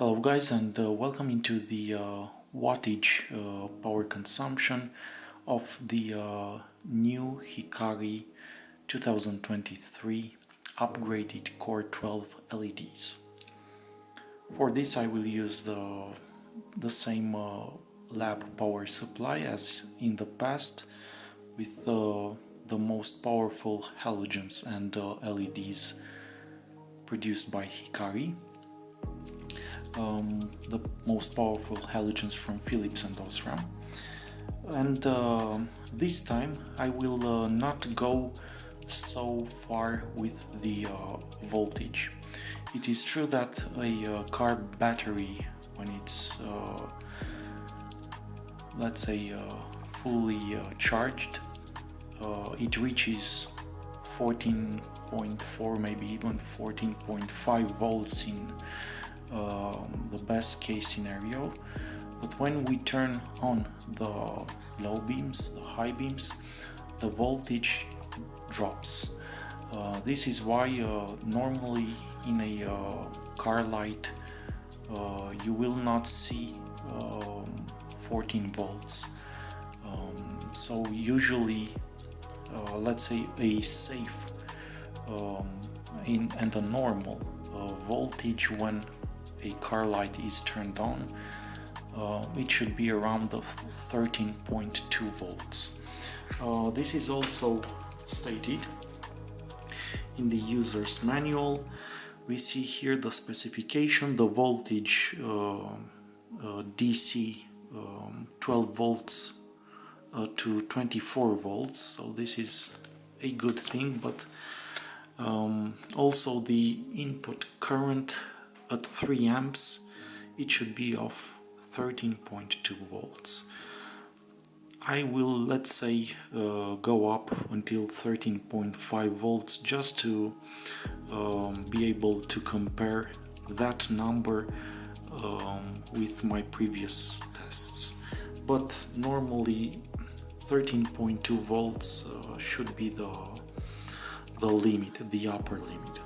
Hello guys, and welcome into the wattage power consumption of the new HIKARI 2023 upgraded Core-12 LEDs. For this I will use the same lab power supply as in the past, with the most powerful halogens and LEDs produced by HIKARI. The most powerful halogens from Philips and Osram. And this time I will not go so far with the voltage. It is true that a car battery, when it's let's say fully charged, it reaches 14.4, maybe even 14.5 volts in the best case scenario. But when we turn on the low beams, the high beams, the voltage drops. This is why normally in a car light you will not see 14 volts. So usually let's say a safe and a normal voltage when a car light is turned on, it should be around the 13.2 volts. This is also stated in the user's manual. We see here the specification, the voltage DC 12 volts to 24 volts, so this is a good thing, but also the input current at 3 amps, it should be of 13.2 volts. I will, let's say, go up until 13.5 volts just to be able to compare that number with my previous tests. But normally 13.2 volts should be the limit, the upper limit.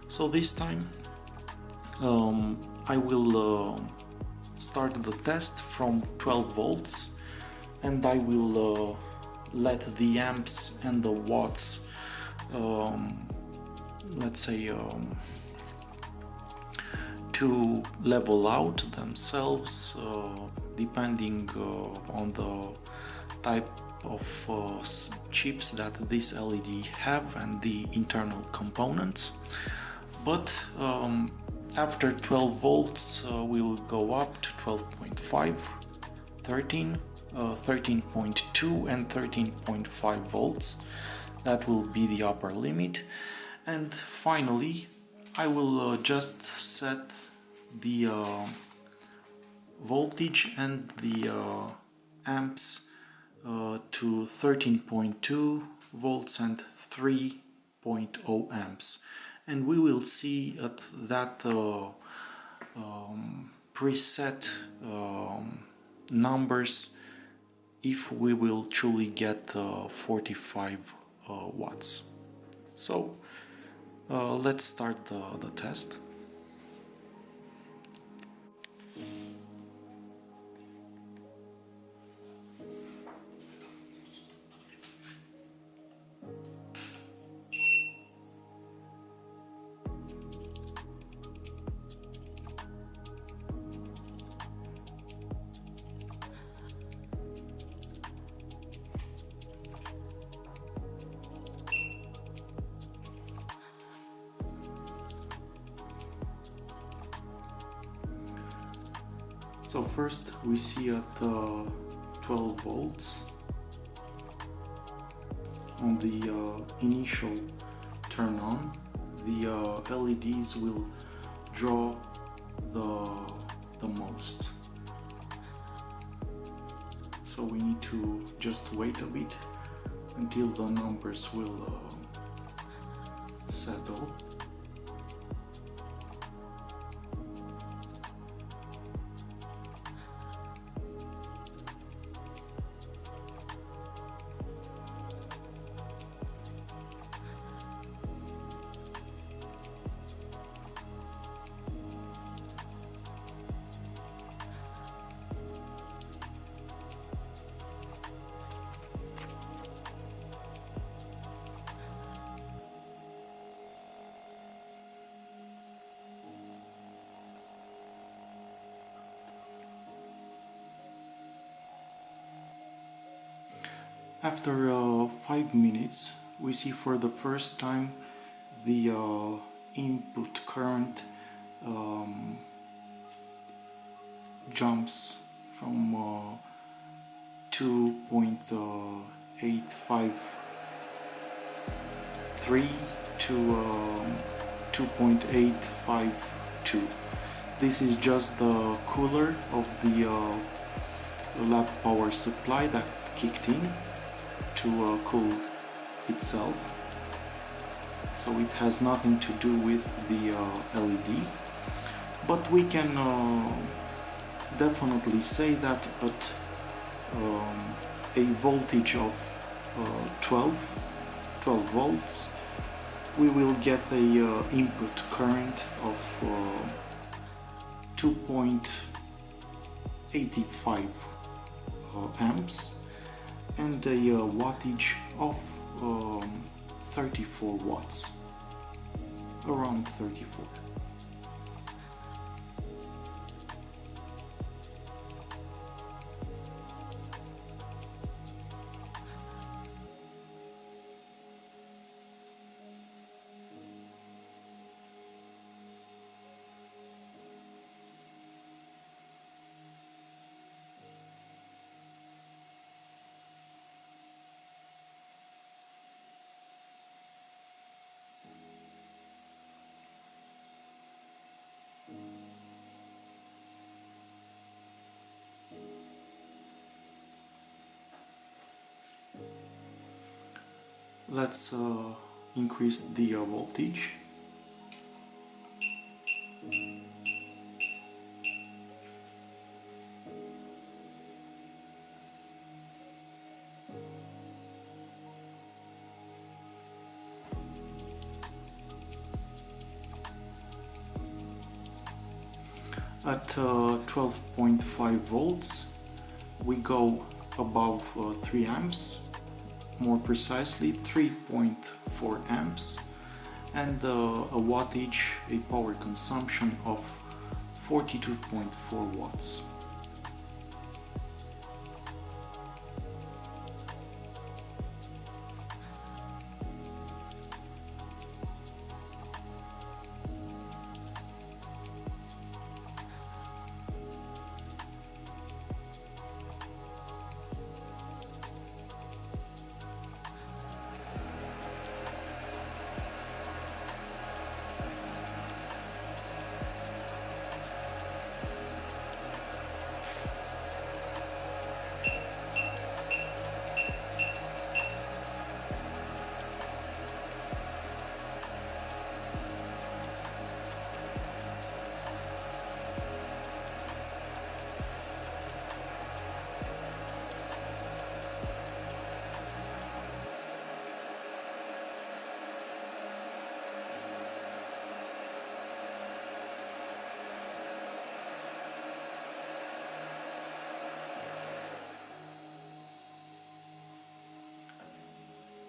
So this time I will start the test from 12 volts, and I will let the amps and the watts, let's say, to level out themselves depending on the type of chips that this LED have and the internal components. But after 12 volts we will go up to 12.5, 13, 13.2 and 13.5 volts. That will be the upper limit. And finally I will just set the voltage and the amps to 13.2 volts and 3.0 amps. And we will see at that preset numbers if we will truly get 45 watts. So let's start the test. So first we see at 12 volts on the initial turn on, the LEDs will draw the most. So we need to just wait a bit until the numbers will settle. After 5 minutes, we see for the first time the input current jumps from 2.853 to 2.852. This is just the cooler of the lab power supply that kicked in to cool itself. So it has nothing to do with the LED, but we can definitely say that at a voltage of 12 volts we will get a input current of 2.85 amps and a wattage of 34 watts, around 34. Let's increase the voltage. At 12.5 volts we go above 3 amps, more precisely 3.4 amps, and a wattage, a power consumption of 42.4 watts.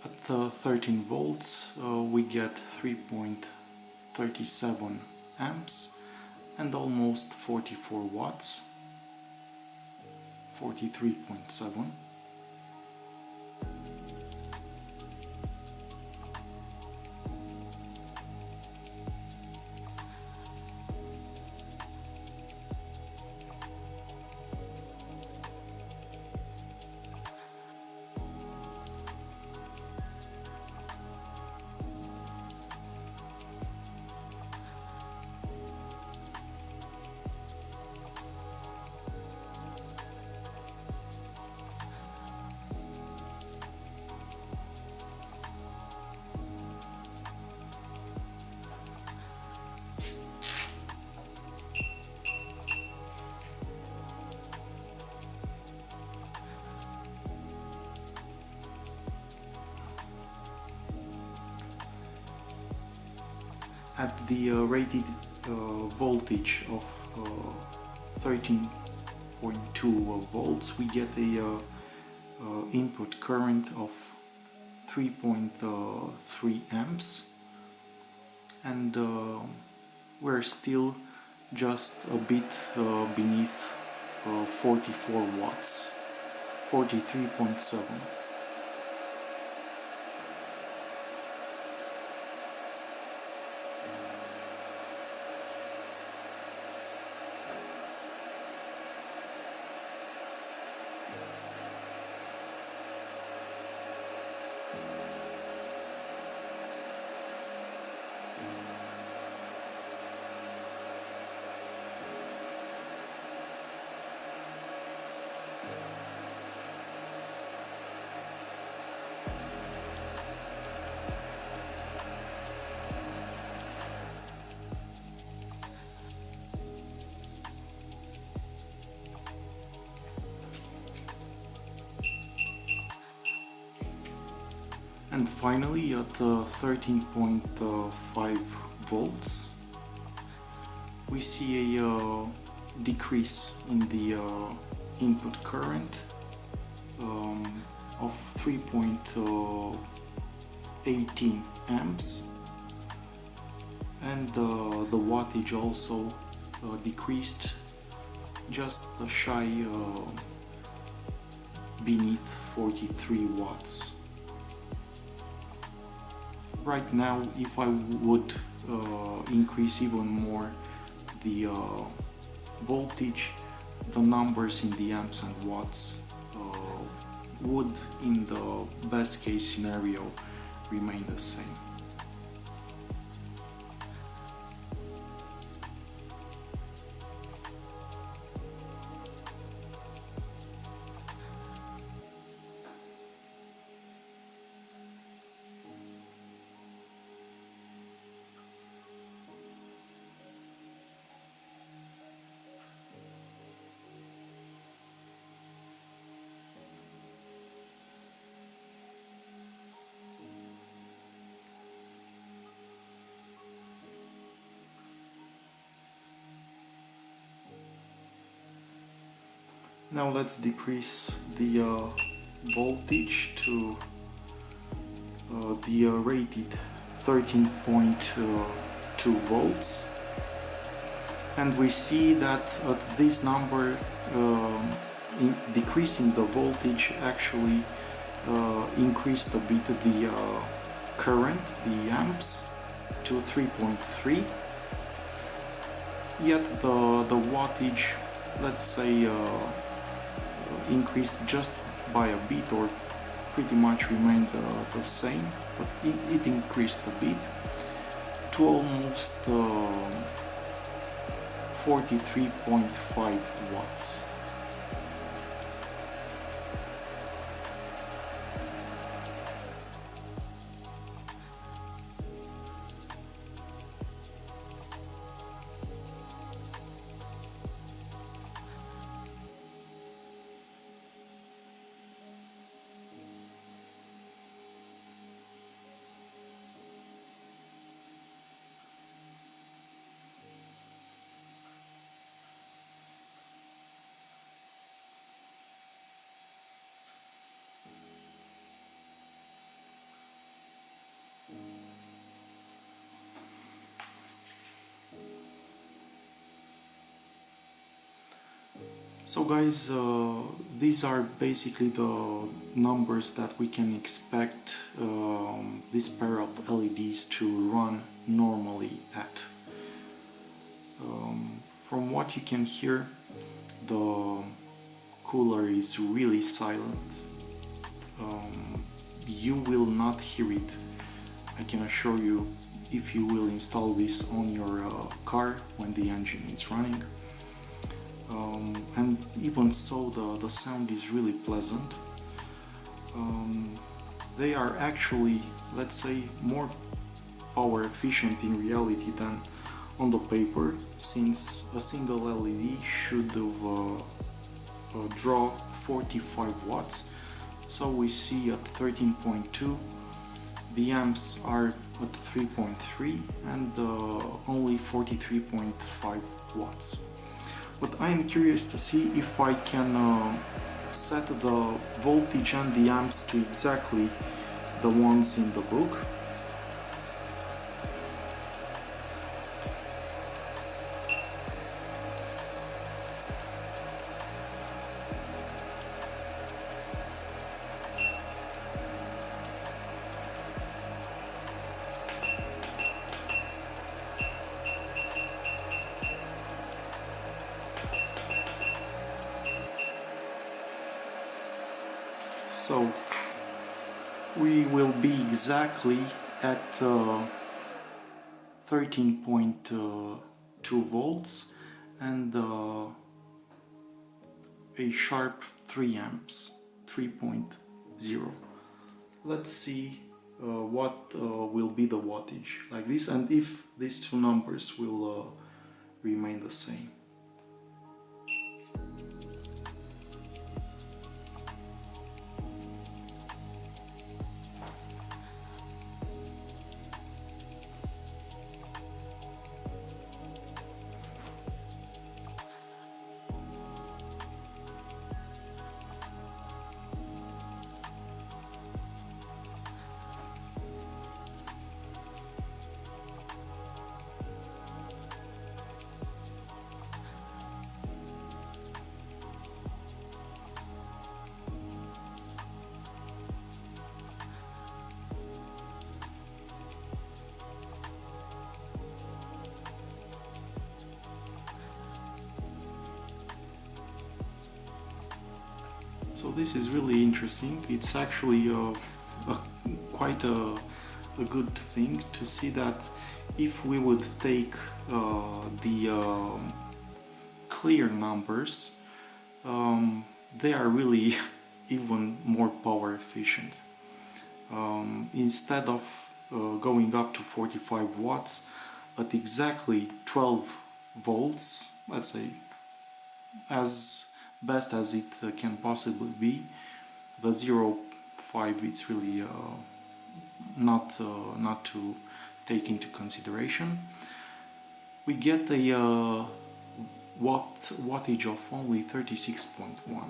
At 13 volts we get 3.37 amps and almost 44 watts, 43.7. At the rated voltage of 13.2 volts we get a input current of 3.3 amps, and we're still just a bit beneath 44 watts, 43.7. And finally at 13.5 volts we see a decrease in the input current of 3.18 amps, and the wattage also decreased just shy beneath 43 watts. Right now, if I would increase even more the voltage, the numbers in the amps and watts would, in the best case scenario, remain the same. Now let's decrease the voltage to the rated 13.2 volts, and we see that at this number decreasing the voltage actually increased a bit the current, the amps, to 3.3, yet the wattage, let's say, increased just by a bit, or pretty much remained the same, but it increased a bit to almost 43.5 watts. So guys, these are basically the numbers that we can expect this pair of LEDs to run normally at. From what you can hear, the cooler is really silent. You will not hear it, I can assure you, if you will install this on your car when the engine is running. And even so, the sound is really pleasant. They are actually, let's say, more power efficient in reality than on the paper, since a single LED should draw 45 watts. So we see at 13.2, the amps are at 3.3 and only 43.5 watts. But I am curious to see if I can set the voltage and the amps to exactly the ones in the book. So we will be exactly at 13.2 volts and a sharp 3 amps, 3.0. Let's see what will be the wattage like this, and if these two numbers will remain the same. So this is really interesting. It's actually quite a good thing to see that if we would take the clear numbers, they are really even more power efficient. Instead of going up to 45 watts at exactly 12 volts, let's say, as best as it can possibly be, the 0.5 it's really not to take into consideration. We get a wattage of only 36.1.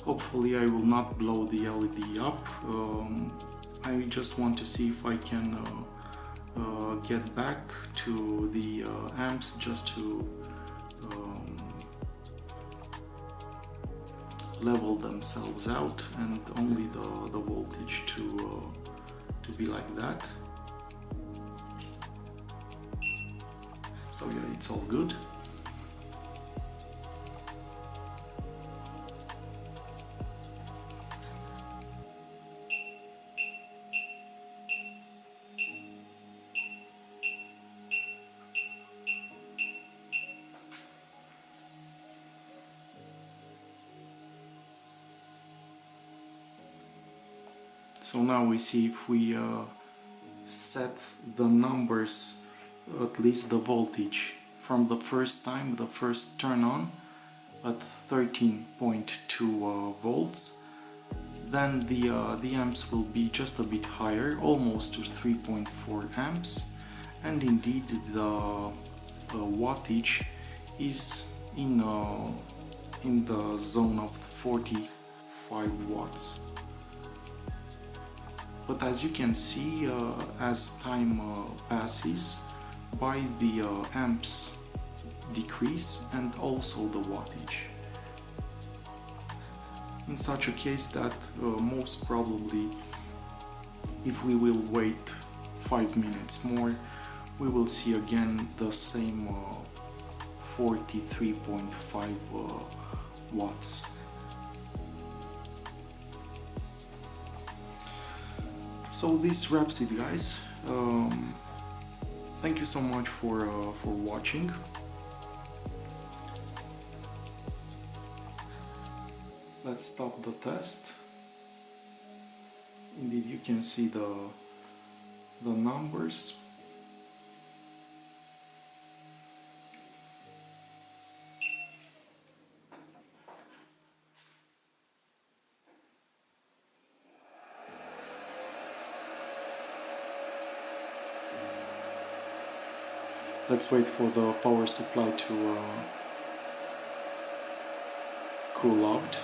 Hopefully I will not blow the LED up. I just want to see if I can get back to the amps just to level themselves out, and only the voltage to be like that. So yeah, it's all good. So now we see if we set the numbers, at least the voltage, from the first time, the first turn on, at 13.2 volts, then the amps will be just a bit higher, almost to 3.4 amps, and indeed the wattage is in the zone of 45 watts. But as you can see, as time passes by, the amps decrease and also the wattage. In such a case that most probably, if we will wait 5 minutes more, we will see again the same 43.5 watts. So this wraps it, guys. Thank you so much for watching. Let's stop the test. Indeed, you can see the numbers. Let's wait for the power supply to cool out.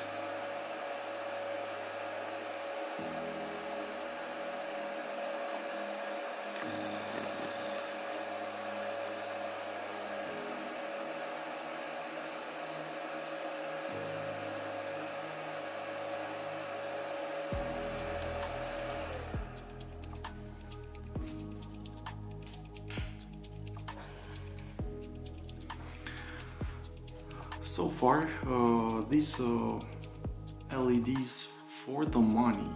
So far, these LEDs for the money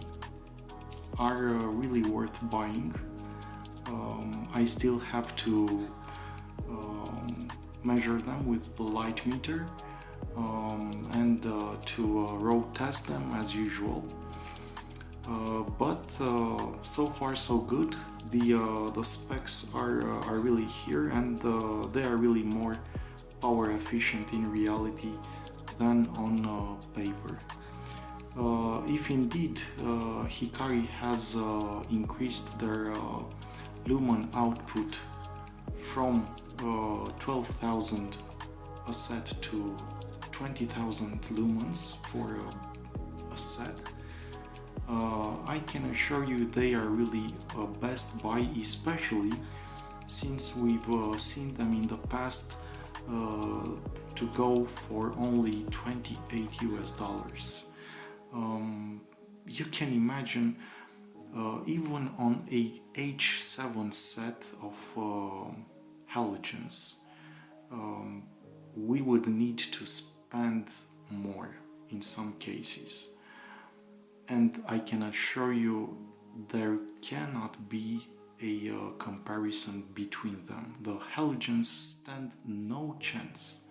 are really worth buying. I still have to measure them with the light meter and to road test them as usual. but so far so good. The specs are really here, and they are really more power efficient in reality than on paper. If indeed Hikari has increased their lumen output from 12,000 a set to 20,000 lumens for a set, I can assure you they are really a best buy, especially since we've seen them in the past to go for only $28 US. You can imagine even on a H7 set of halogens, we would need to spend more in some cases. And I can assure you there cannot be a comparison between them. The halogens stand no chance.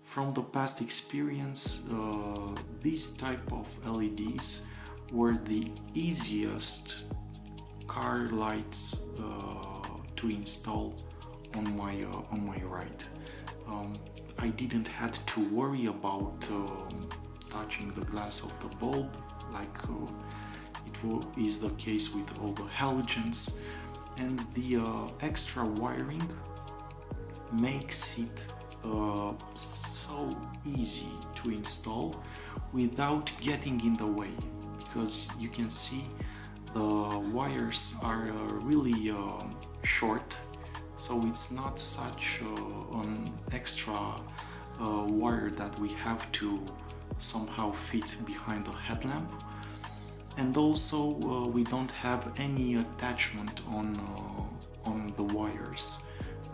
From the past experience, these type of LEDs were the easiest car lights to install on my ride. I didn't have to worry about touching the glass of the bulb like it is the case with all the halogens, and the extra wiring makes it so easy to install without getting in the way, because you can see the wires are really short, so it's not such an extra wire that we have to somehow fit behind the headlamp. And also we don't have any attachment on the wires.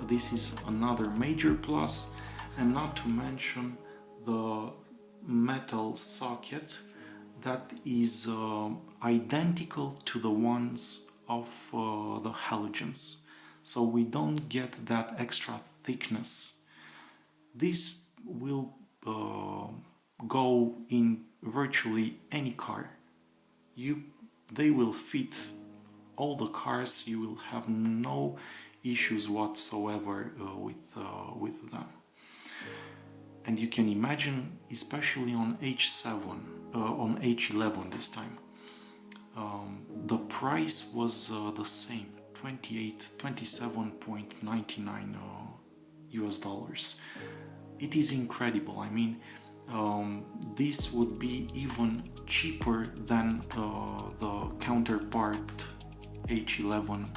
This is another major plus, and not to mention the metal socket that is identical to the ones of the halogens, so we don't get that extra thickness. This will go in virtually any car. They will fit all the cars. You will have no issues whatsoever with them. And you can imagine, especially on on H11 this time, the price was the same, $27.99 US. It is incredible. I mean, this would be even cheaper than the counterpart H11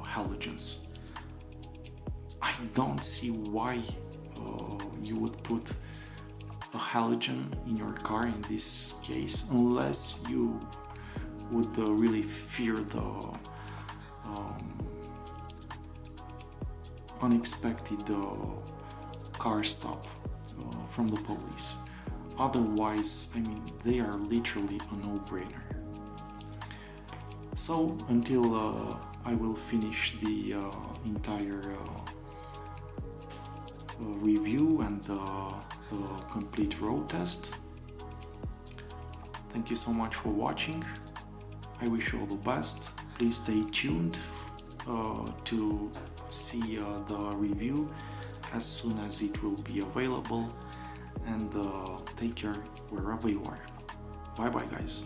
halogens. I don't see why you would put a halogen in your car in this case, unless you would really fear the unexpected car stop from the police. Otherwise, I mean, they are literally a no-brainer. So until I will finish the entire review and the complete road test, thank you so much for watching. I wish you all the best. Please stay tuned to see the review as soon as it will be available, and take care wherever you are. Bye bye, guys.